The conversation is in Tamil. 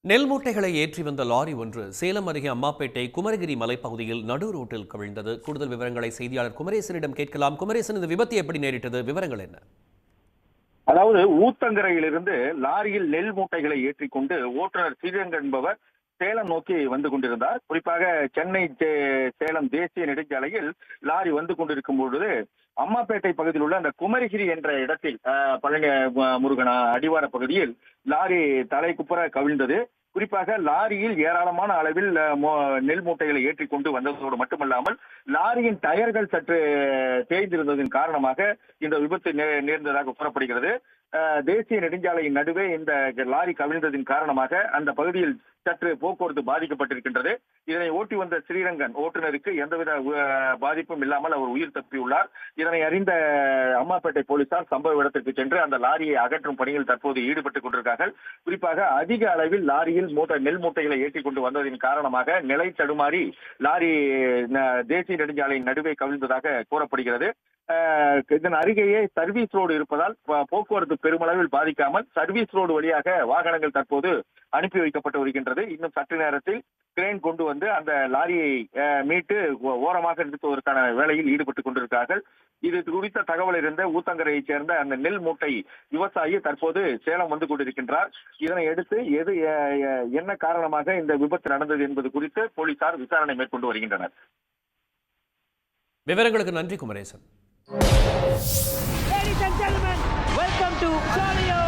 நெல் மூட்டைகளை ஏற்றி வந்த லாரி ஒன்று சேலம் அருகே அம்மாப்பேட்டை குமரகிரி மலைப்பகுதியில் நடு ரோட்டில் கவிழ்ந்தது. கூடுதல் விவரங்களை செய்தியாளர் குமரேசனிடம் கேட்கலாம். குமரேசன், இந்த விபத்து எப்படி நேரிட்டது? விவரங்கள் என்ன? அதாவது ஊத்தங்கரையிலிருந்து லாரியில் நெல் மூட்டைகளை ஏற்றிக்கொண்டு ஓட்டுநர் ஸ்ரீரங்கன் என்பவர் சேலம் நோக்கி வந்து கொண்டிருந்தார். குறிப்பாக சென்னை சேலம் தேசிய நெடுஞ்சாலையில் லாரி வந்து கொண்டிருக்கும் பொழுது அம்மாப்பேட்டை பகுதியில் உள்ள அந்த குமரிகிரி என்ற இடத்தில் பழனி முருகன் அடிவார பகுதியில் லாரி தலை குப்புற கவிழ்ந்தது. குறிப்பாக லாரியில் ஏராளமான அளவில் நெல் மூட்டைகளை ஏற்றிக்கொண்டு வந்ததோடு மட்டுமல்லாமல் லாரியின் டயர்கள் சற்று தேய்ந்திருந்ததன் காரணமாக இந்த விபத்து நேர்ந்ததாக கூறப்படுகிறது. தேசிய நெடுஞ்சாலையின் நடுவே இந்த லாரி கவிழ்ந்ததின் காரணமாக அந்த பகுதியில் சற்று போக்குவரத்து பாதிக்கப்பட்டிருக்கின்றது. இதனை ஓட்டி வந்த ஸ்ரீரங்கன் ஓட்டுநருக்கு எந்தவித பாதிப்பும் இல்லாமல் அவர் உயிர் தப்பியுள்ளார். இதனை அறிந்த அம்மாப்பேட்டை போலீசார் சம்பவ இடத்திற்கு சென்று அந்த லாரியை அகற்றும் பணியில் தற்போது ஈடுபட்டுக் கொண்டிருக்கிறார்கள். குறிப்பாக அதிக அளவில் லாரியில் நெல் மூட்டைகளை ஏற்றிக் கொண்டு வந்ததின் காரணமாக நிலை தடுமாறி லாரி தேசிய நெடுஞ்சாலையின் நடுவே கவிழ்ந்ததாக கூறப்படுகிறது. இதன் அருகேயே சர்வீஸ் ரோடு இருப்பதால் போக்குவரத்து பெருமளவில் பாதிக்காமல் சர்வீஸ் ரோடு வழியாக வாகனங்கள் தற்போது அனுப்பி வைக்கப்பட்டு வருகின்றது. இன்னும் சற்று நேரத்தில் கிரேன் கொண்டு வந்து அந்த லாரியை மீட்டு ஓரமாக நிறுத்துவதற்கான வேலையில் ஈடுபட்டுக் கொண்டிருக்கிறார்கள். இது குறித்த தகவல் இருந்த ஊத்தங்கரையைச் சேர்ந்த அந்த நெல் மூட்டை விவசாயி தற்போது சேலம் வந்து கொண்டிருக்கின்றார். இதனை அடுத்து என்ன காரணமாக இந்த விபத்து நடந்தது என்பது குறித்து போலீசார் விசாரணை மேற்கொண்டு வருகின்றனர். விவரங்களுக்கு நன்றி Kumaresan. Ladies and gentlemen, welcome to Solio.